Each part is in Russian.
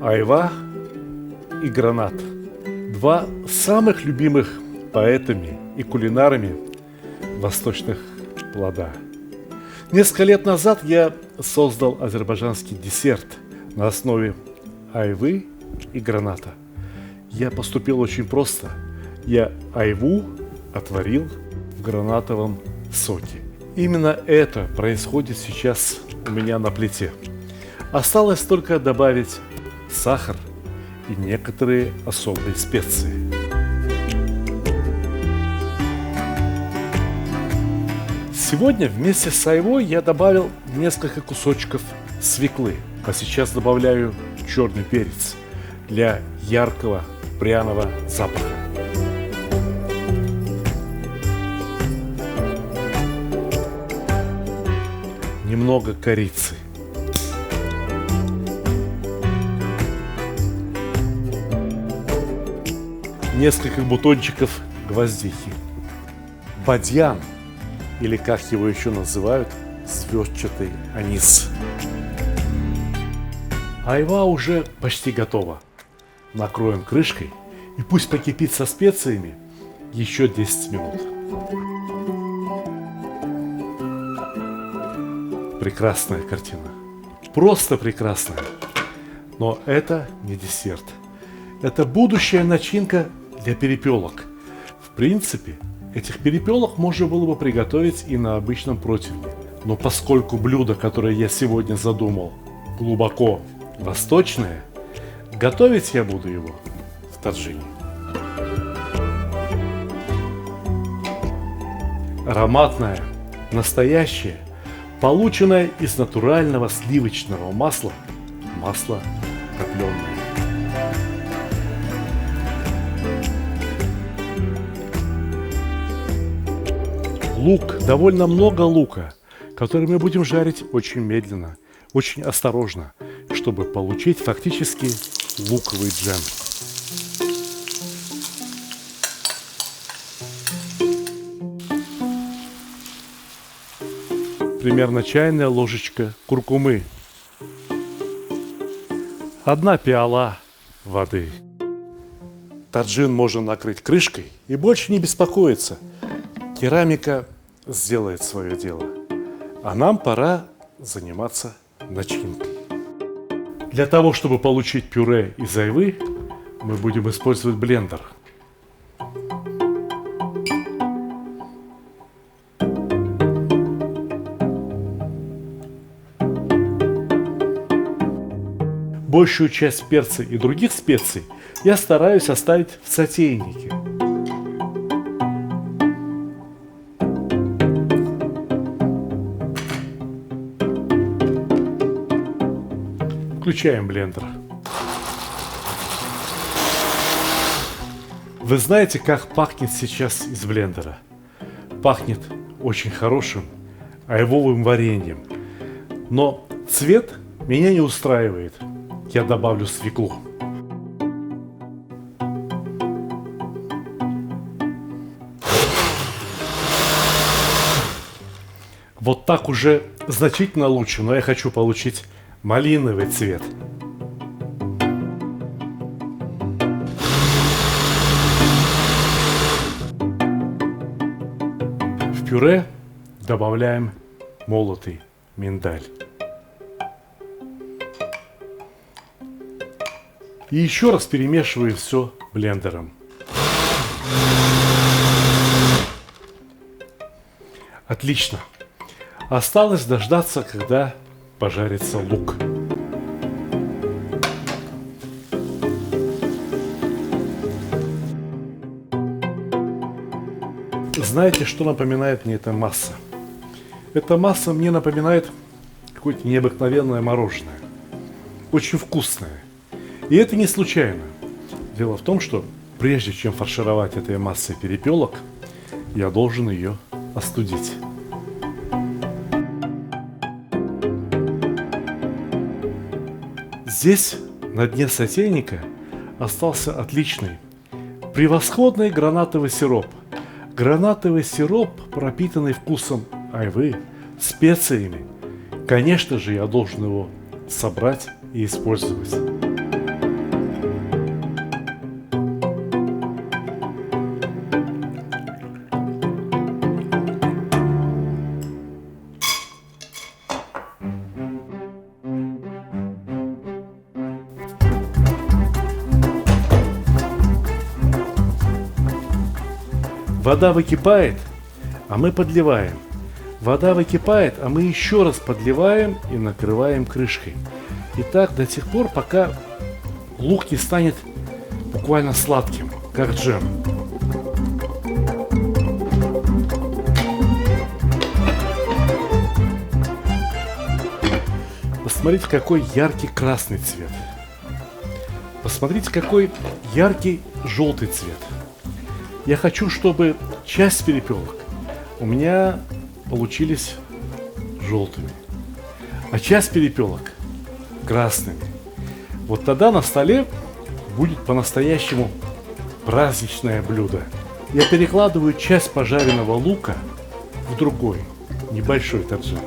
Айва и гранат. Два самых любимых поэтами и кулинарами восточных плода. Несколько лет назад я создал азербайджанский десерт на основе айвы и граната. Я поступил очень просто. Я айву отварил в гранатовом соке. Именно это происходит сейчас у меня на плите. Осталось только добавить сахар и некоторые особые специи. Сегодня вместе с айвой я добавил несколько кусочков свеклы, а сейчас добавляю черный перец для яркого пряного запаха. Немного корицы. Несколько бутончиков гвоздики. Бадьян, или как его еще называют, звездчатый анис. Айва уже почти готова. Накроем крышкой и пусть покипит со специями еще 10 минут. Прекрасная картина. Просто прекрасная. Но это не десерт. Это будущая начинка для перепелок. В принципе, этих перепелок можно было бы приготовить и на обычном противне. Но поскольку блюдо, которое я сегодня задумал, глубоко восточное, готовить я буду его в таджине. Ароматное, настоящее, полученное из натурального сливочного масла, масло топленое. Лук, довольно много лука, который мы будем жарить очень медленно, очень осторожно, чтобы получить фактически луковый джем. Примерно чайная ложечка куркумы. 1 пиала воды. Таджин можно накрыть крышкой и больше не беспокоиться. Керамика сделает свое дело. А нам пора заниматься начинкой. Для того, чтобы получить пюре из айвы, мы будем использовать блендер. Большую часть перца и других специй я стараюсь оставить в сотейнике. Включаем блендер. Вы знаете, как пахнет сейчас из блендера? Пахнет очень хорошим айвовым вареньем. Но цвет меня не устраивает. Я добавлю свеклу. Вот так уже значительно лучше, но я хочу получить малиновый цвет. В пюре добавляем молотый миндаль. И еще раз перемешиваем все блендером. Отлично. Осталось дождаться, когда пожарится лук. Знаете, что напоминает мне эта масса? Эта масса мне напоминает какое-то необыкновенное мороженое. Очень вкусное. И это не случайно. Дело в том, что прежде чем фаршировать этой массой перепелок, я должен ее остудить. Здесь, на дне сотейника, остался отличный, превосходный гранатовый сироп. Гранатовый сироп, пропитанный вкусом айвы, специями. Конечно же, я должен его собрать и использовать. Вода выкипает, а мы подливаем. Вода выкипает, а мы еще раз подливаем и накрываем крышкой. И так до тех пор, пока лук не станет буквально сладким, как джем. Посмотрите, какой яркий красный цвет. Посмотрите, какой яркий желтый цвет. Я хочу, чтобы часть перепелок у меня получились желтыми, а часть перепелок красными. Вот тогда на столе будет по-настоящему праздничное блюдо. Я перекладываю часть пожаренного лука в другой небольшой таджин.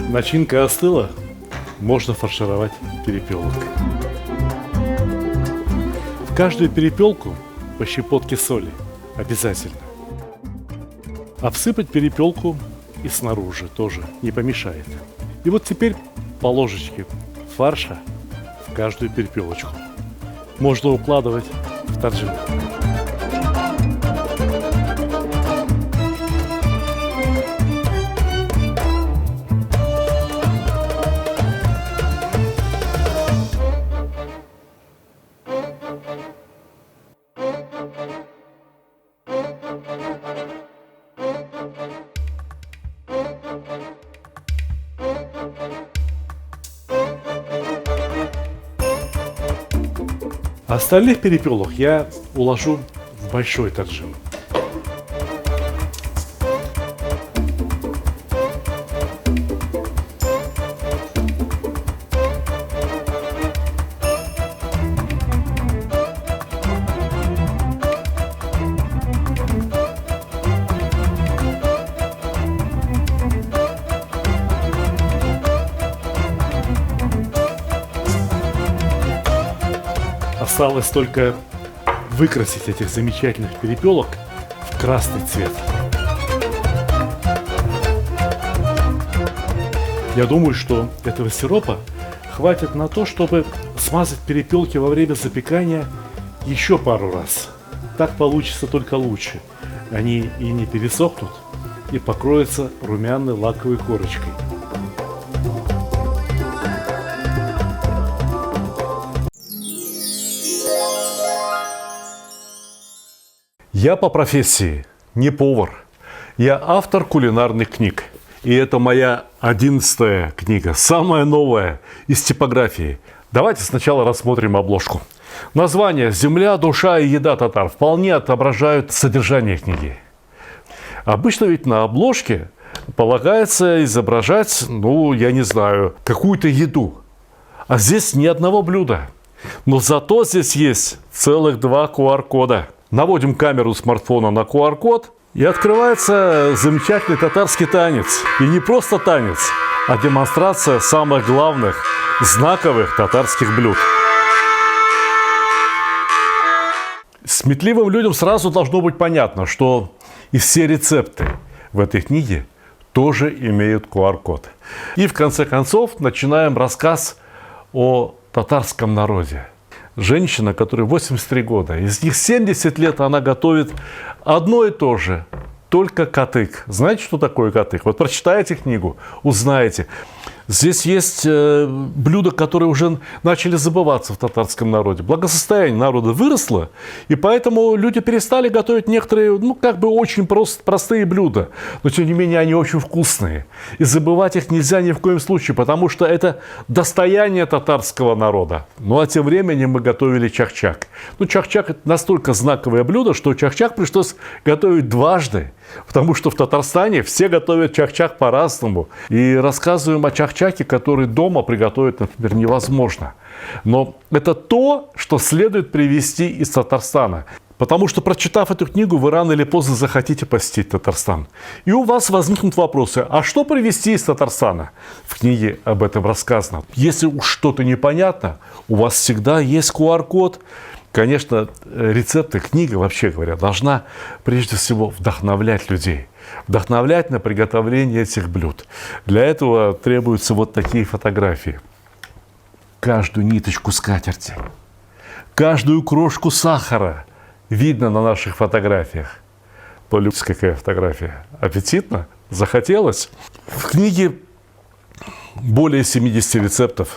Начинка остыла, можно фаршировать перепелок. В каждую перепелку по щепотке соли обязательно. Обсыпать перепелку и снаружи тоже не помешает. И вот теперь по ложечке фарша в каждую перепелочку. Можно укладывать в таджин. Остальных перепелок я уложу в большой таджин. Осталось только выкрасить этих замечательных перепелок в красный цвет. Я думаю, что этого сиропа хватит на то, чтобы смазать перепелки во время запекания еще пару раз. Так получится только лучше. Они и не пересохнут, и покроются румяной лаковой корочкой. Я по профессии не повар. Я автор кулинарных книг. И это моя 11-я книга, самая новая из типографии. Давайте сначала рассмотрим обложку. Название «Земля, душа и еда татар» вполне отображают содержание книги. Обычно ведь на обложке полагается изображать, я не знаю, какую-то еду. А здесь ни одного блюда. Но зато здесь есть целых 2 QR-кода. Наводим камеру смартфона на QR-код, и открывается замечательный татарский танец. И не просто танец, а демонстрация самых главных, знаковых татарских блюд. Сметливым людям сразу должно быть понятно, что и все рецепты в этой книге тоже имеют QR-код. И в конце концов начинаем рассказ о татарском народе. Женщина, которой 83 года, из них 70 лет она готовит одно и то же, только катык. Знаете, что такое катык? Вот прочитайте книгу, узнаете. Здесь есть блюда, которые уже начали забываться в татарском народе. Благосостояние народа выросло, и поэтому люди перестали готовить некоторые, очень простые блюда. Но, тем не менее, они очень вкусные. И забывать их нельзя ни в коем случае, потому что это достояние татарского народа. А тем временем мы готовили чахчак. Чахчак – это настолько знаковое блюдо, что чахчак пришлось готовить дважды. Потому что в Татарстане все готовят чахчак по-разному. И рассказываем о чахчаке, который дома приготовить, например, невозможно. Но это то, что следует привезти из Татарстана. Потому что, прочитав эту книгу, вы рано или поздно захотите посетить Татарстан. И у вас возникнут вопросы, а что привезти из Татарстана? В книге об этом рассказано. Если уж что-то непонятно, у вас всегда есть QR-код. Конечно, рецепты, книга, вообще говоря, должна прежде всего вдохновлять людей. Вдохновлять на приготовление этих блюд. Для этого требуются вот такие фотографии. Каждую ниточку скатерти, каждую крошку сахара видно на наших фотографиях. Полюбуйтесь, какая фотография. Аппетитно? Захотелось? В книге более 70 рецептов.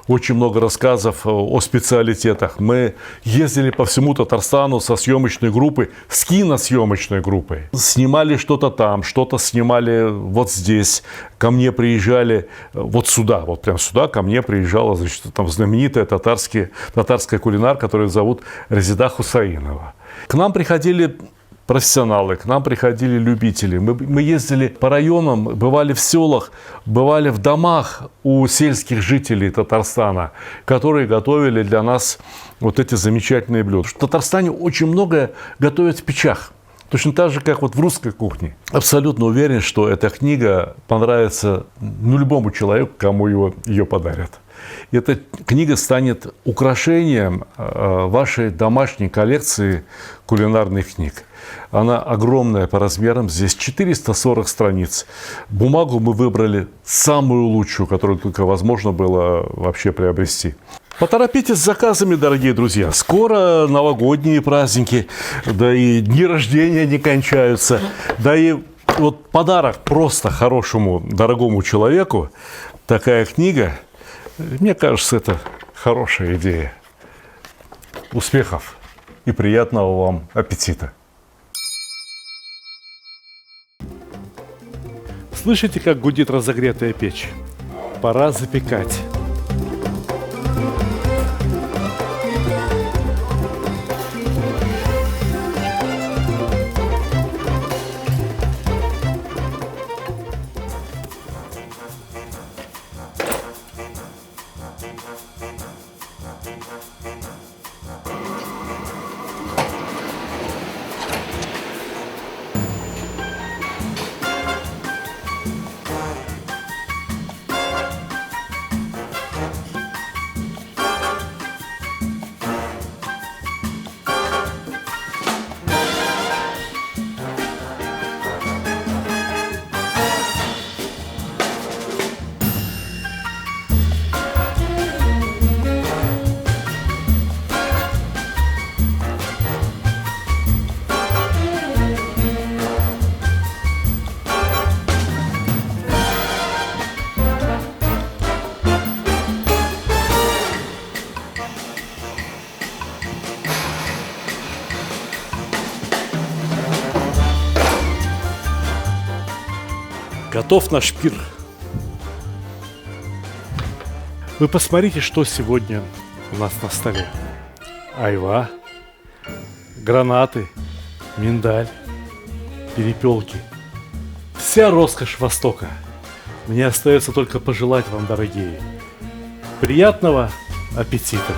Очень много рассказов о специалитетах. Мы ездили по всему Татарстану со съемочной группой, с киносъемочной группой. Снимали что-то там, что-то снимали вот здесь. Ко мне приезжали вот сюда, вот прям сюда ко мне приезжала, значит, там знаменитая татарская кулинар, которую зовут Резида Хусаинова. К нам приходили профессионалы, к нам приходили любители. Мы ездили по районам, бывали в селах, бывали в домах у сельских жителей Татарстана, которые готовили для нас вот эти замечательные блюда. В Татарстане очень многое готовят в печах. Точно так же, как вот в русской кухне. Абсолютно уверен, что эта книга понравится любому человеку, кому ее подарят. И эта книга станет украшением вашей домашней коллекции кулинарных книг. Она огромная по размерам, здесь 440 страниц. Бумагу мы выбрали самую лучшую, которую только возможно было вообще приобрести. Поторопитесь с заказами, дорогие друзья. Скоро новогодние праздники, да и дни рождения не кончаются. Да и вот подарок просто хорошему, дорогому человеку, такая книга, мне кажется, это хорошая идея. Успехов и приятного вам аппетита. Слышите, как гудит разогретая печь? Пора запекать. Готов наш пир. Вы посмотрите, что сегодня у нас на столе. Айва, гранаты, миндаль, перепелки. Вся роскошь Востока. Мне остается только пожелать вам, дорогие, приятного аппетита.